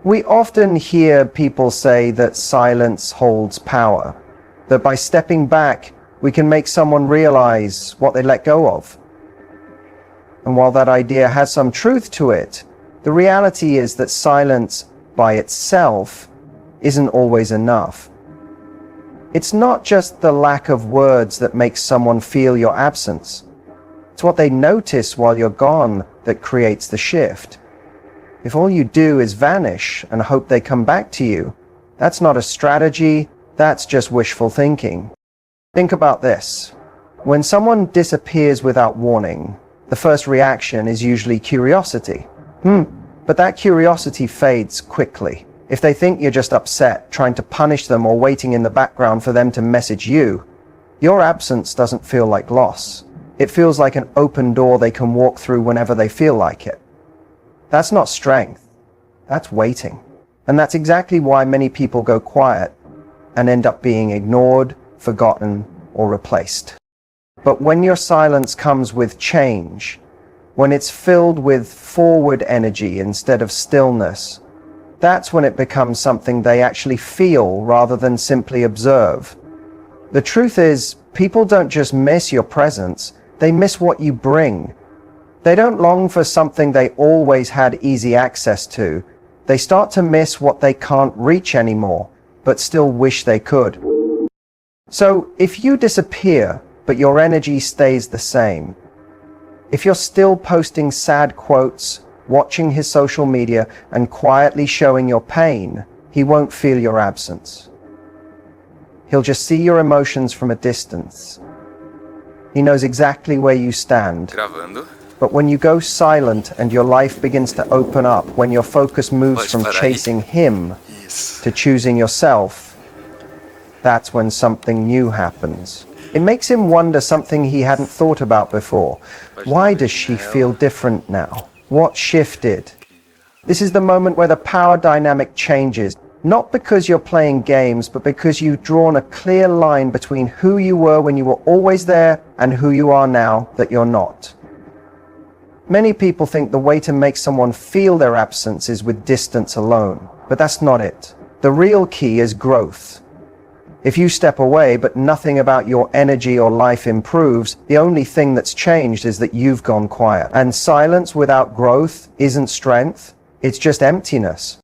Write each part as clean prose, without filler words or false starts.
We often hear people say that silence holds power, that by stepping back, we can make someone realize what they let go of. And while that idea has some truth to it, the reality is that silence by itself isn't always enough. It's not just the lack of words that makes someone feel your absence. It's what they notice while you're gone that creates the shift. If all you do is vanish and hope they come back to you, that's not a strategy, that's just wishful thinking. Think about this. When someone disappears without warning, the first reaction is usually curiosity. But that curiosity fades quickly. If they think you're just upset, trying to punish them, or waiting in the background for them to message you, your absence doesn't feel like loss. It feels like an open door they can walk through whenever they feel like it. That's not strength, that's waiting. And that's exactly why many people go quiet and end up being ignored, forgotten, or replaced. But when your silence comes with change, when it's filled with forward energy instead of stillness, that's when it becomes something they actually feel rather than simply observe. The truth is, people don't just miss your presence, they miss what you bring. They don't long for something they always had easy access to. They start to miss what they can't reach anymore, but still wish they could. So if you disappear, but your energy stays the same, if you're still posting sad quotes, watching his social media, and quietly showing your pain, he won't feel your absence. He'll just see your emotions from a distance. He knows exactly where you stand. Gravando. But when you go silent and your life begins to open up, when your focus moves from chasing him to choosing yourself, that's when something new happens. It makes him wonder something he hadn't thought about before. Why does she feel different now? What shifted? This is the moment where the power dynamic changes, not because you're playing games, but because you've drawn a clear line between who you were when you were always there and who you are now that you're not. Many people think the way to make someone feel their absence is with distance alone, but that's not it. The real key is growth. If you step away, but nothing about your energy or life improves, the only thing that's changed is that you've gone quiet. And silence without growth isn't strength, it's just emptiness.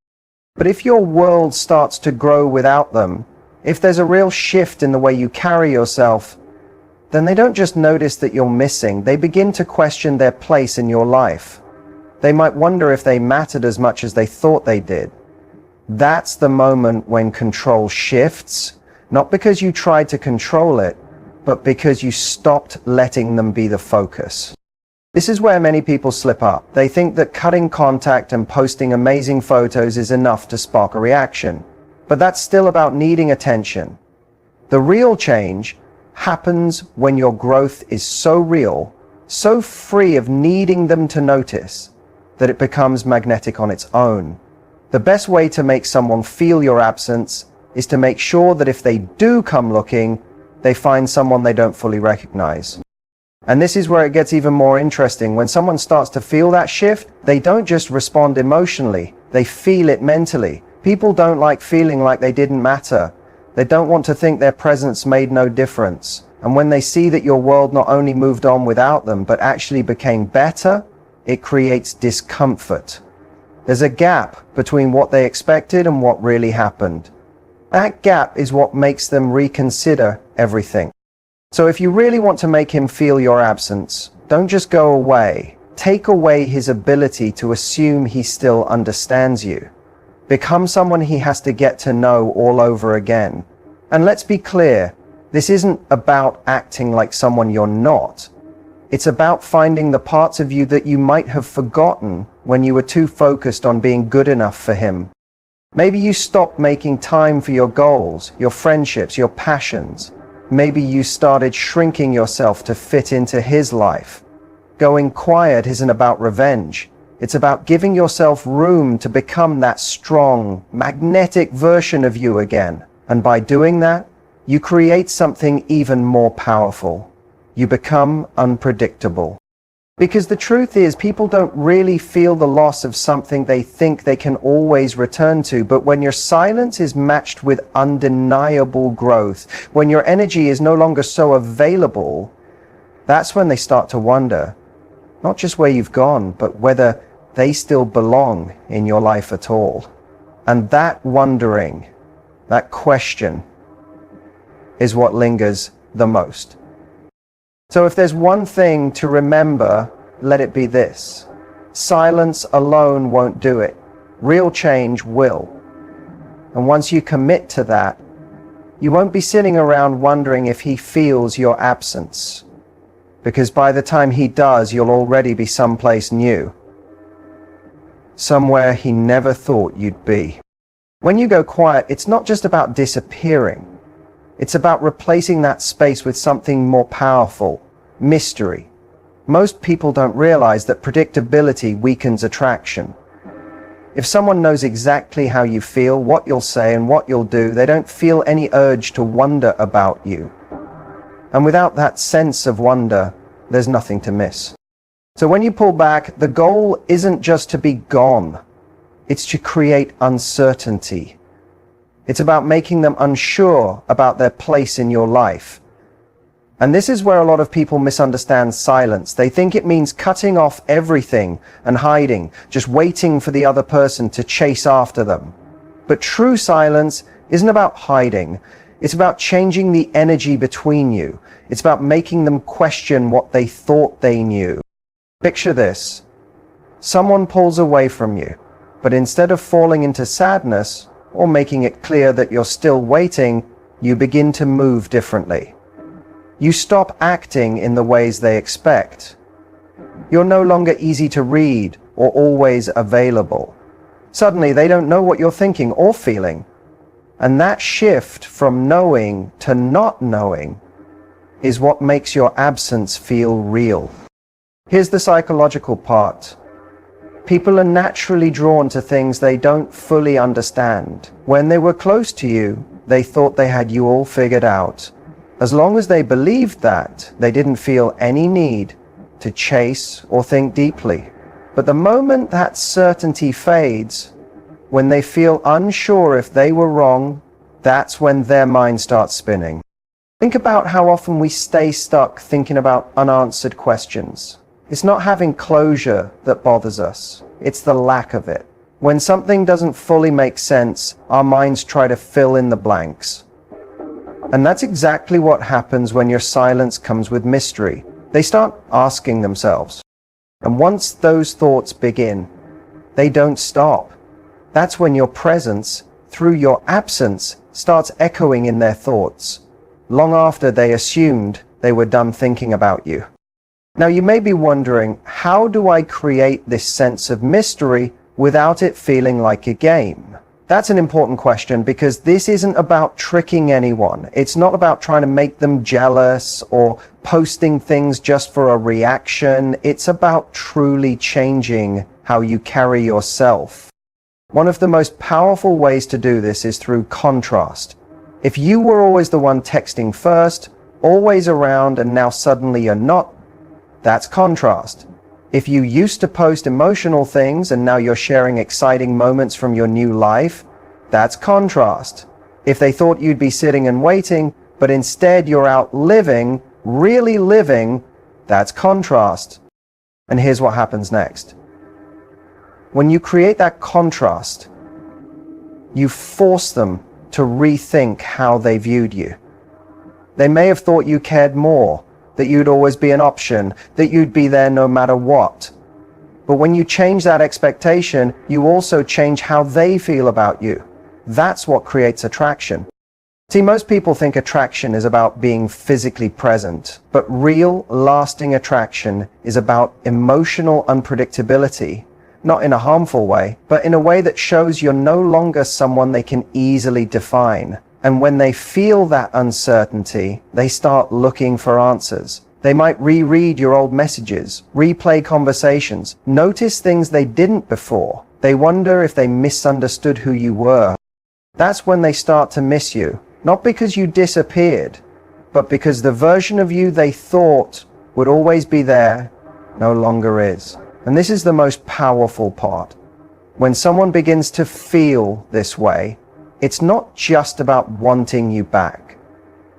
But if your world starts to grow without them, if there's a real shift in the way you carry yourself, then they don't just notice that you're missing, they begin to question their place in your life. They might wonder if they mattered as much as they thought they did. That's the moment when control shifts, not because you tried to control it, but because you stopped letting them be the focus. This is where many people slip up. They think that cutting contact and posting amazing photos is enough to spark a reaction. But that's still about needing attention. The real change happens when your growth is so real, so free of needing them to notice, that it becomes magnetic on its own. The best way to make someone feel your absence is to make sure that if they do come looking, they find someone they don't fully recognize. And this is where it gets even more interesting. When someone starts to feel that shift, they don't just respond emotionally, they feel it mentally. People don't like feeling like they didn't matter. They don't want to think their presence made no difference. And when they see that your world not only moved on without them, but actually became better, it creates discomfort. There's a gap between what they expected and what really happened. That gap is what makes them reconsider everything. So if you really want to make him feel your absence, don't just go away. Take away his ability to assume he still understands you. Become someone he has to get to know all over again. And let's be clear, this isn't about acting like someone you're not. It's about finding the parts of you that you might have forgotten when you were too focused on being good enough for him. Maybe you stopped making time for your goals, your friendships, your passions. Maybe you started shrinking yourself to fit into his life. Going quiet isn't about revenge. It's about giving yourself room to become that strong, magnetic version of you again. And by doing that, you create something even more powerful. You become unpredictable. Because the truth is, people don't really feel the loss of something they think they can always return to. But when your silence is matched with undeniable growth, when your energy is no longer so available, that's when they start to wonder, not just where you've gone, but whether they still belong in your life at all. And that wondering, that question, is what lingers the most. So if there's one thing to remember, let it be this: silence alone won't do it. Real change will. And once you commit to that, you won't be sitting around wondering if he feels your absence. Because by the time he does, you'll already be someplace new. Somewhere he never thought you'd be. When you go quiet, it's not just about disappearing. It's about replacing that space with something more powerful: mystery. Most people don't realize that predictability weakens attraction. If someone knows exactly how you feel, what you'll say, and what you'll do, they don't feel any urge to wonder about you. And without that sense of wonder, there's nothing to miss. So when you pull back, the goal isn't just to be gone. It's to create uncertainty. It's about making them unsure about their place in your life. And this is where a lot of people misunderstand silence. They think it means cutting off everything and hiding, just waiting for the other person to chase after them. But true silence isn't about hiding. It's about changing the energy between you. It's about making them question what they thought they knew. Picture this. Someone pulls away from you, but instead of falling into sadness or making it clear that you're still waiting, you begin to move differently. You stop acting in the ways they expect. You're no longer easy to read or always available. Suddenly, they don't know what you're thinking or feeling. And that shift from knowing to not knowing is what makes your absence feel real. Here's the psychological part. People are naturally drawn to things they don't fully understand. When they were close to you, they thought they had you all figured out. As long as they believed that, they didn't feel any need to chase or think deeply. But the moment that certainty fades, when they feel unsure if they were wrong, that's when their mind starts spinning. Think about how often we stay stuck thinking about unanswered questions. It's not having closure that bothers us. It's the lack of it. When something doesn't fully make sense, our minds try to fill in the blanks. And that's exactly what happens when your silence comes with mystery. They start asking themselves. And once those thoughts begin, they don't stop. That's when your presence, through your absence, starts echoing in their thoughts, long after they assumed they were done thinking about you. Now you may be wondering, how do I create this sense of mystery without it feeling like a game? That's an important question, because this isn't about tricking anyone. It's not about trying to make them jealous or posting things just for a reaction. It's about truly changing how you carry yourself. One of the most powerful ways to do this is through contrast. If you were always the one texting first, always around, and now suddenly you're not, that's contrast. If you used to post emotional things and now you're sharing exciting moments from your new life, that's contrast. If they thought you'd be sitting and waiting, but instead you're out living, really living, that's contrast. And here's what happens next. When you create that contrast, you force them to rethink how they viewed you. They may have thought you cared more, that you'd always be an option, that you'd be there no matter what. But when you change that expectation, you also change how they feel about you. That's what creates attraction. See, most people think attraction is about being physically present, but real, lasting attraction is about emotional unpredictability, not in a harmful way, but in a way that shows you're no longer someone they can easily define. And when they feel that uncertainty, they start looking for answers. They might reread your old messages, replay conversations, notice things they didn't before. They wonder if they misunderstood who you were. That's when they start to miss you, not because you disappeared, but because the version of you they thought would always be there no longer is. And this is the most powerful part. When someone begins to feel this way, it's not just about wanting you back.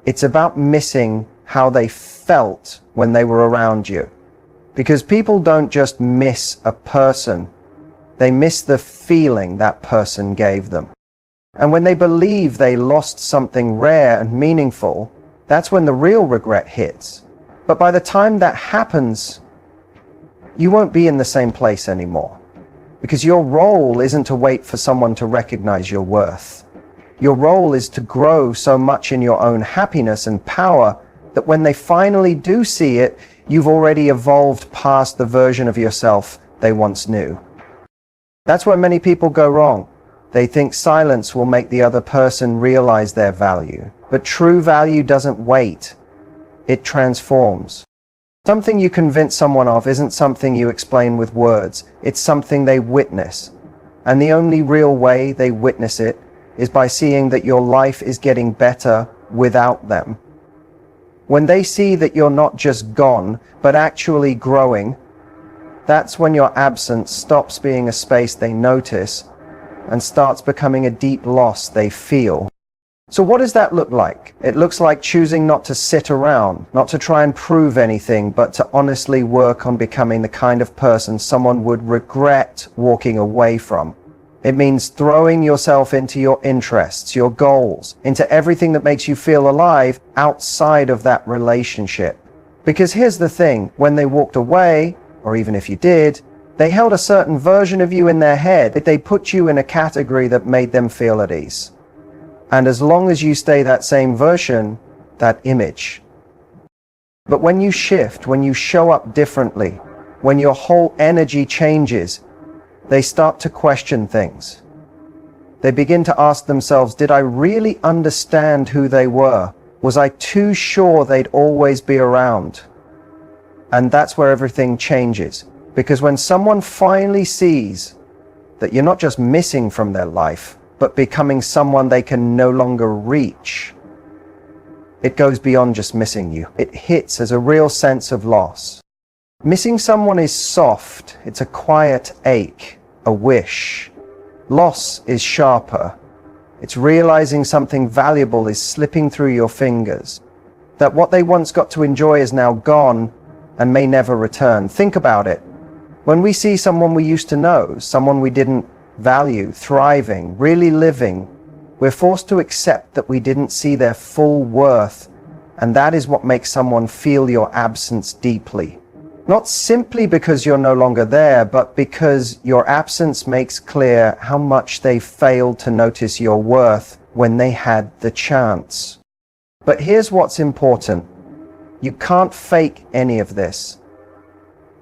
It's about missing how they felt when they were around you. Because people don't just miss a person, they miss the feeling that person gave them. And when they believe they lost something rare and meaningful, that's when the real regret hits. But by the time that happens, you won't be in the same place anymore. Because your role isn't to wait for someone to recognize your worth. Your role is to grow so much in your own happiness and power that when they finally do see it, you've already evolved past the version of yourself they once knew. That's where many people go wrong. They think silence will make the other person realize their value. But true value doesn't wait. It transforms. Something you convince someone of isn't something you explain with words. It's something they witness. And the only real way they witness it is by seeing that your life is getting better without them. When they see that you're not just gone, but actually growing, that's when your absence stops being a space they notice and starts becoming a deep loss they feel. So what does that look like? It looks like choosing not to sit around, not to try and prove anything, but to honestly work on becoming the kind of person someone would regret walking away from. It means throwing yourself into your interests, your goals, into everything that makes you feel alive outside of that relationship. Because here's the thing, when they walked away, or even if you did, they held a certain version of you in their head. They put you in a category that made them feel at ease. And as long as you stay that same version, that image. But when you shift, when you show up differently, when your whole energy changes, they start to question things. They begin to ask themselves, did I really understand who they were? Was I too sure they'd always be around? And that's where everything changes. Because when someone finally sees that you're not just missing from their life, but becoming someone they can no longer reach, it goes beyond just missing you. It hits as a real sense of loss. Missing someone is soft. It's a quiet ache. A wish. Loss is sharper. It's realizing something valuable is slipping through your fingers. That what they once got to enjoy is now gone and may never return. Think about it. When we see someone we used to know, someone we didn't value, thriving, really living, we're forced to accept that we didn't see their full worth, and that is what makes someone feel your absence deeply. Not simply because you're no longer there, but because your absence makes clear how much they failed to notice your worth when they had the chance. But here's what's important. You can't fake any of this.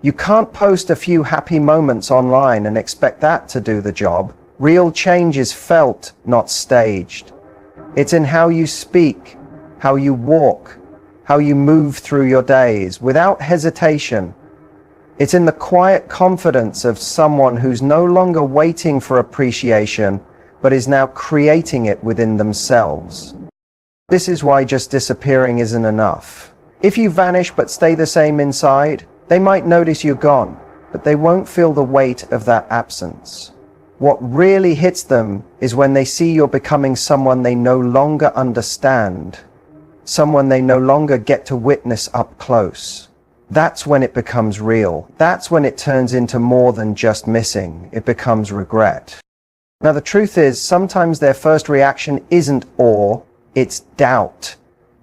You can't post a few happy moments online and expect that to do the job. Real change is felt, not staged. It's in how you speak, how you walk, how you move through your days, without hesitation. It's in the quiet confidence of someone who's no longer waiting for appreciation, but is now creating it within themselves. This is why just disappearing isn't enough. If you vanish but stay the same inside, they might notice you're gone, but they won't feel the weight of that absence. What really hits them is when they see you're becoming someone they no longer understand, someone they no longer get to witness up close. That's when it becomes real. That's when it turns into more than just missing. It becomes regret. Now the truth is, sometimes their first reaction isn't awe, it's doubt.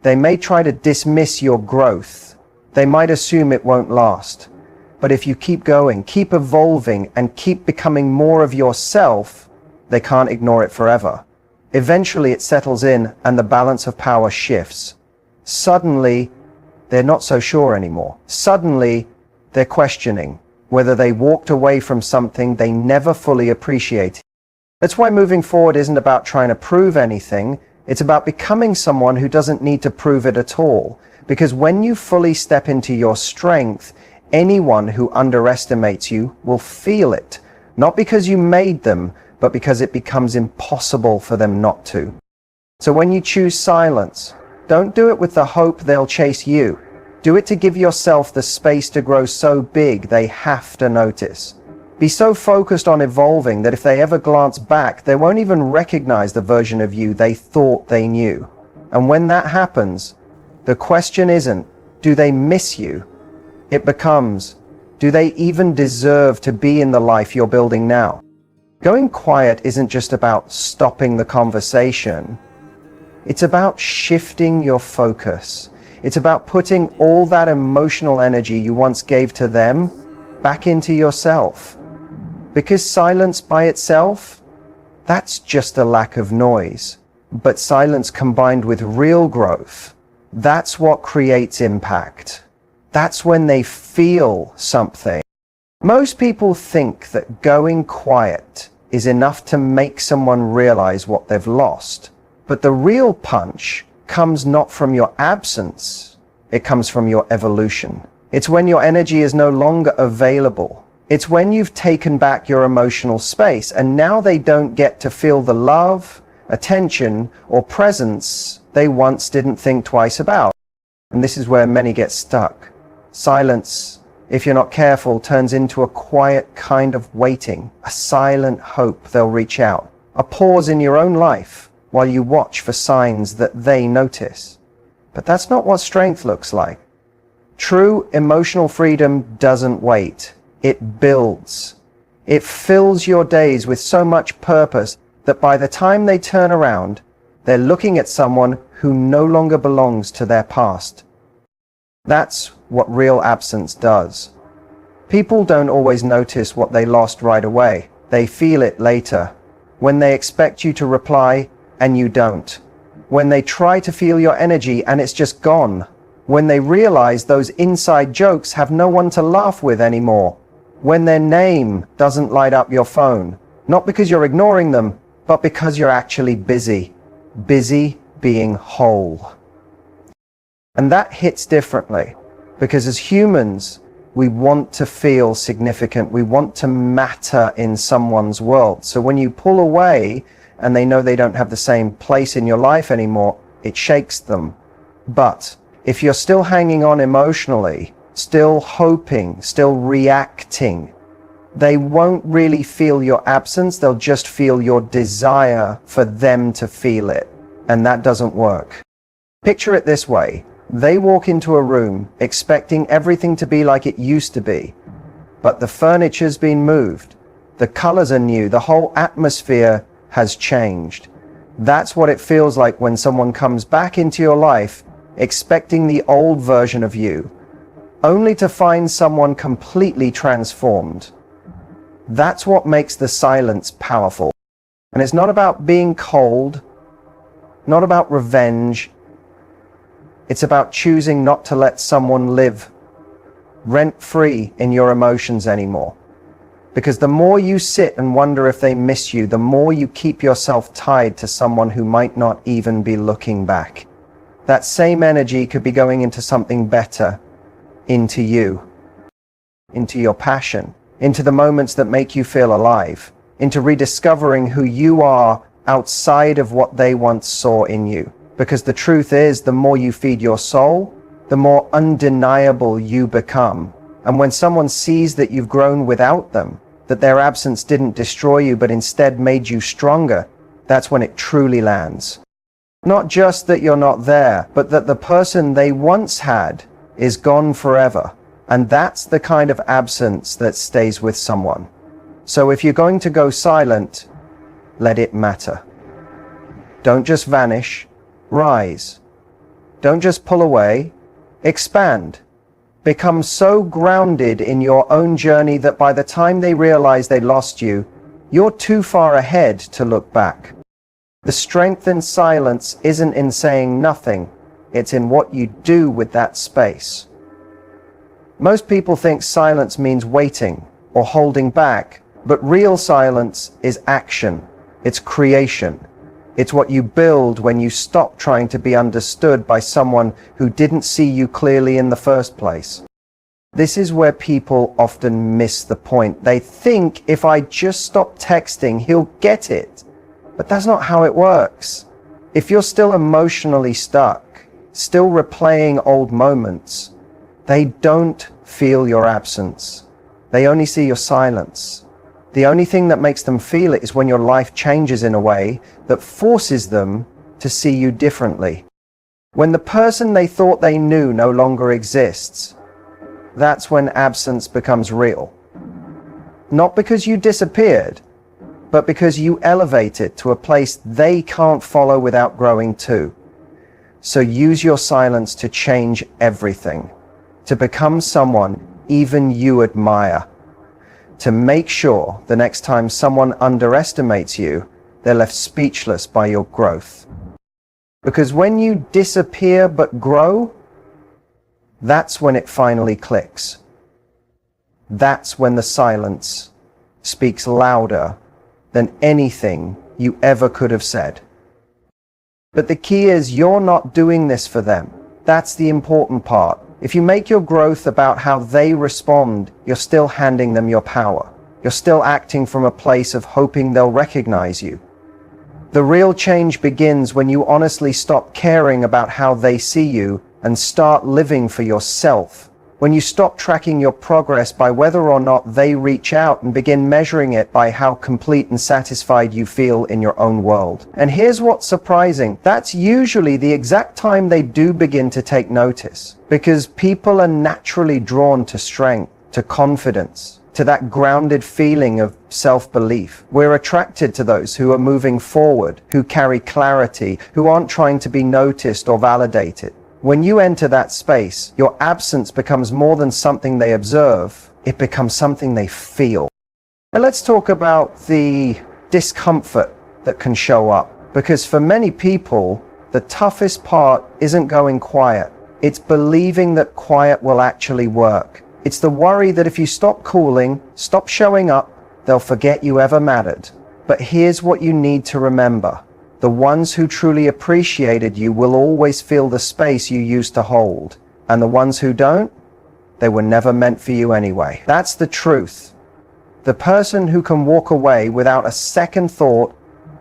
They may try to dismiss your growth. They might assume it won't last. But if you keep going, keep evolving, and keep becoming more of yourself, they can't ignore it forever. Eventually it settles in and the balance of power shifts. Suddenly, they're not so sure anymore. Suddenly, they're questioning whether they walked away from something they never fully appreciated. That's why moving forward isn't about trying to prove anything. It's about becoming someone who doesn't need to prove it at all. Because when you fully step into your strength, anyone who underestimates you will feel it. Not because you made them, but because it becomes impossible for them not to. So when you choose silence, don't do it with the hope they'll chase you. Do it to give yourself the space to grow so big they have to notice. Be so focused on evolving that if they ever glance back, they won't even recognize the version of you they thought they knew. And when that happens, the question isn't, do they miss you? It becomes, do they even deserve to be in the life you're building now? Going quiet isn't just about stopping the conversation. It's about shifting your focus. It's about putting all that emotional energy you once gave to them back into yourself. Because silence by itself, that's just a lack of noise. But silence combined with real growth, that's what creates impact. That's when they feel something. Most people think that going quiet is enough to make someone realize what they've lost. But the real punch comes not from your absence, it comes from your evolution. It's when your energy is no longer available. It's when you've taken back your emotional space and now they don't get to feel the love, attention, or presence they once didn't think twice about. And this is where many get stuck. Silence, if you're not careful, turns into a quiet kind of waiting, a silent hope they'll reach out, a pause in your own life while you watch for signs that they notice. But that's not what strength looks like. True emotional freedom doesn't wait. It builds. It fills your days with so much purpose that by the time they turn around, they're looking at someone who no longer belongs to their past. That's what real absence does. People don't always notice what they lost right away. They feel it later, when they expect you to reply and you don't. When they try to feel your energy and it's just gone. When they realize those inside jokes have no one to laugh with anymore. When their name doesn't light up your phone, not because you're ignoring them, but because you're actually busy being whole. And that hits differently, because as humans, we want to feel significant. We want to matter in someone's world. So when you pull away and they know they don't have the same place in your life anymore, it shakes them. But if you're still hanging on emotionally, still hoping, still reacting, they won't really feel your absence. They'll just feel your desire for them to feel it. And that doesn't work. Picture it this way. They walk into a room expecting everything to be like it used to be. But the furniture's been moved. The colors are new. The whole atmosphere has changed. That's what it feels like when someone comes back into your life expecting the old version of you, only to find someone completely transformed. That's what makes the silence powerful. And it's not about being cold, not about revenge. It's about choosing not to let someone live rent-free in your emotions anymore. Because the more you sit and wonder if they miss you, the more you keep yourself tied to someone who might not even be looking back. That same energy could be going into something better, into you, into your passion, into the moments that make you feel alive, into rediscovering who you are outside of what they once saw in you. Because the truth is, the more you feed your soul, the more undeniable you become. And when someone sees that you've grown without them, that their absence didn't destroy you but instead made you stronger, that's when it truly lands. Not just that you're not there, but that the person they once had is gone forever. And that's the kind of absence that stays with someone. So if you're going to go silent, let it matter. Don't just vanish, rise. Don't just pull away, expand. Become so grounded in your own journey that by the time they realize they lost you, you're too far ahead to look back. The strength in silence isn't in saying nothing, it's in what you do with that space. Most people think silence means waiting or holding back, but real silence is action, it's creation. It's what you build when you stop trying to be understood by someone who didn't see you clearly in the first place. This is where people often miss the point. They think if I just stop texting, he'll get it. But that's not how it works. If you're still emotionally stuck, still replaying old moments, They don't feel your absence. They only see your silence. The only thing that makes them feel it is when your life changes in a way that forces them to see you differently. When the person they thought they knew no longer exists, that's when absence becomes real. Not because you disappeared, but because you elevated to a place they can't follow without growing too. So use your silence to change everything, to become someone even you admire, to make sure the next time someone underestimates you, they're left speechless by your growth. Because when you disappear but grow, that's when it finally clicks. That's when the silence speaks louder than anything you ever could have said. But the key is you're not doing this for them. That's the important part. If you make your growth about how they respond, you're still handing them your power. You're still acting from a place of hoping they'll recognize you. The real change begins when you honestly stop caring about how they see you and start living for yourself. When you stop tracking your progress by whether or not they reach out and begin measuring it by how complete and satisfied you feel in your own world. And here's what's surprising. That's usually the exact time they do begin to take notice. Because people are naturally drawn to strength, to confidence, to that grounded feeling of self-belief. We're attracted to those who are moving forward, who carry clarity, who aren't trying to be noticed or validated. When you enter that space, your absence becomes more than something they observe, it becomes something they feel. And let's talk about the discomfort that can show up. Because for many people, the toughest part isn't going quiet. It's believing that quiet will actually work. It's the worry that if you stop calling, stop showing up, they'll forget you ever mattered. But here's what you need to remember. The ones who truly appreciated you will always feel the space you used to hold. And the ones who don't, they were never meant for you anyway. That's the truth. The person who can walk away without a second thought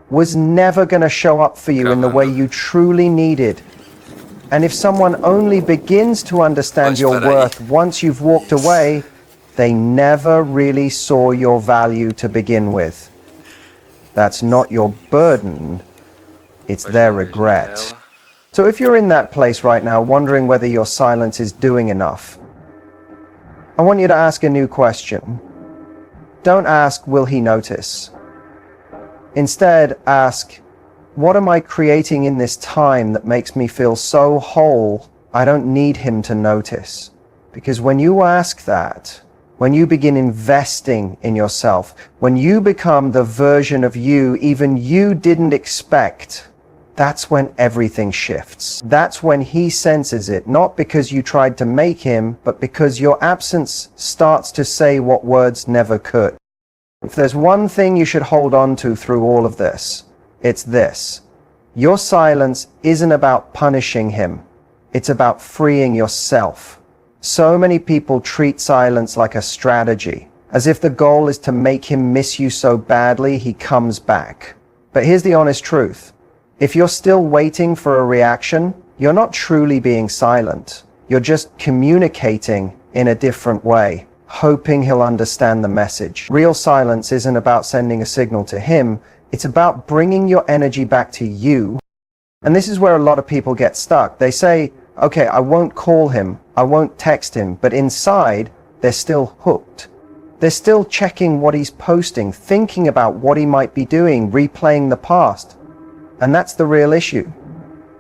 was never going to show up for you in the way you truly needed. And if someone only begins to understand your worth once you've walked away, they never really saw your value to begin with. That's not your burden. It's their regret. So if you're in that place right now, wondering whether your silence is doing enough, I want you to ask a new question. Don't ask, will he notice? Instead, ask, what am I creating in this time that makes me feel so whole, I don't need him to notice? Because when you ask that, when you begin investing in yourself, when you become the version of you even you didn't expect, that's when everything shifts. That's when he senses it, not because you tried to make him, but because your absence starts to say what words never could. If there's one thing you should hold on to through all of this, it's this. Your silence isn't about punishing him. It's about freeing yourself. So many people treat silence like a strategy, as if the goal is to make him miss you so badly he comes back. But here's the honest truth. If you're still waiting for a reaction, you're not truly being silent. You're just communicating in a different way, hoping he'll understand the message. Real silence isn't about sending a signal to him. It's about bringing your energy back to you. And this is where a lot of people get stuck. They say, okay, I won't call him, I won't text him, but inside, they're still hooked. They're still checking what he's posting, thinking about what he might be doing, replaying the past. And that's the real issue.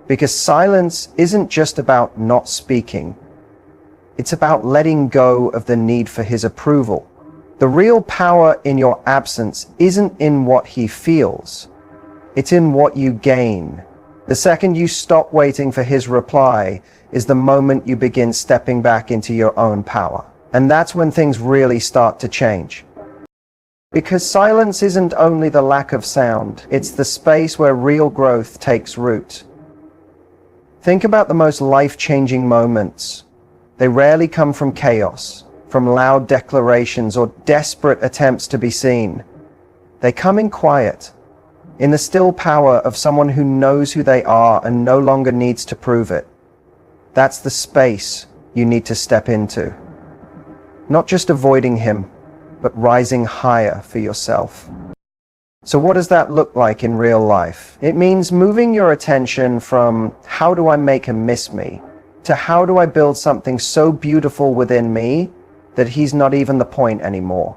Because silence isn't just about not speaking. It's about letting go of the need for his approval. The real power in your absence isn't in what he feels. It's in what you gain. The second you stop waiting for his reply is the moment you begin stepping back into your own power. And that's when things really start to change. Because silence isn't only the lack of sound, it's the space where real growth takes root. Think about the most life-changing moments. They rarely come from chaos, from loud declarations or desperate attempts to be seen. They come in quiet, in the still power of someone who knows who they are and no longer needs to prove it. That's the space you need to step into. Not just avoiding him, but rising higher for yourself. So what does that look like in real life? It means moving your attention from how do I make him miss me to how do I build something so beautiful within me that he's not even the point anymore.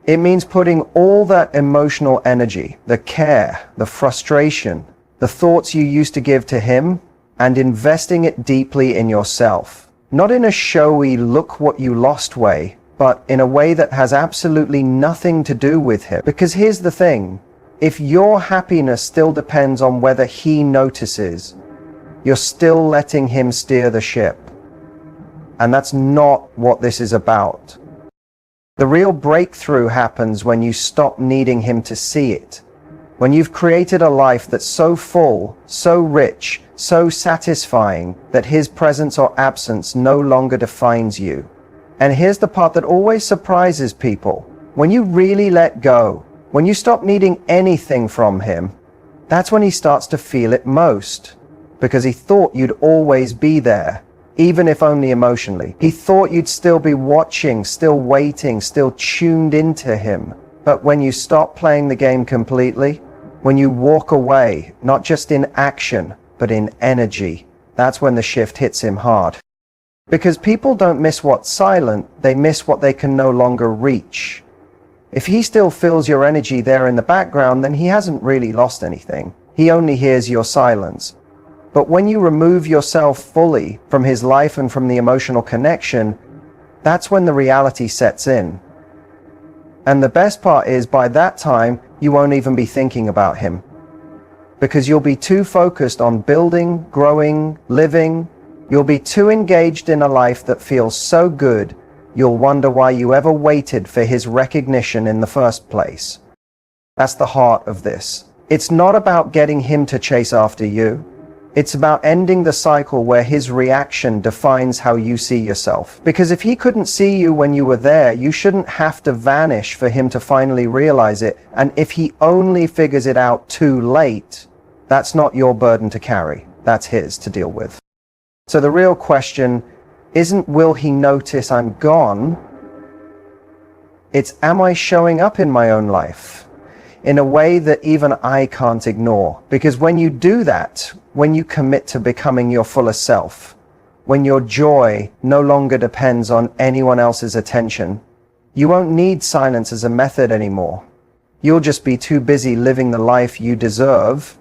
It means putting all that emotional energy, the care, the frustration, the thoughts you used to give to him, and investing it deeply in yourself. Not in a showy look what you lost way, but in a way that has absolutely nothing to do with him. Because here's the thing, if your happiness still depends on whether he notices, you're still letting him steer the ship. And that's not what this is about. The real breakthrough happens when you stop needing him to see it. When you've created a life that's so full, so rich, so satisfying that his presence or absence no longer defines you. And here's the part that always surprises people. When you really let go, when you stop needing anything from him, that's when he starts to feel it most. Because he thought you'd always be there, even if only emotionally. He thought you'd still be watching, still waiting, still tuned into him. But when you stop playing the game completely, when you walk away, not just in action, but in energy, that's when the shift hits him hard. Because people don't miss what's silent, they miss what they can no longer reach. If he still feels your energy there in the background, then he hasn't really lost anything. He only hears your silence. But when you remove yourself fully from his life and from the emotional connection, that's when the reality sets in. And the best part is, by that time, you won't even be thinking about him. Because you'll be too focused on building, growing, living. You'll be too engaged in a life that feels so good, you'll wonder why you ever waited for his recognition in the first place. That's the heart of this. It's not about getting him to chase after you. It's about ending the cycle where his reaction defines how you see yourself. Because if he couldn't see you when you were there, you shouldn't have to vanish for him to finally realize it. And if he only figures it out too late, that's not your burden to carry. That's his to deal with. So the real question isn't will he notice I'm gone? It's am I showing up in my own life in a way that even I can't ignore? Because when you do that, when you commit to becoming your fullest self, when your joy no longer depends on anyone else's attention, you won't need silence as a method anymore. You'll just be too busy living the life you deserve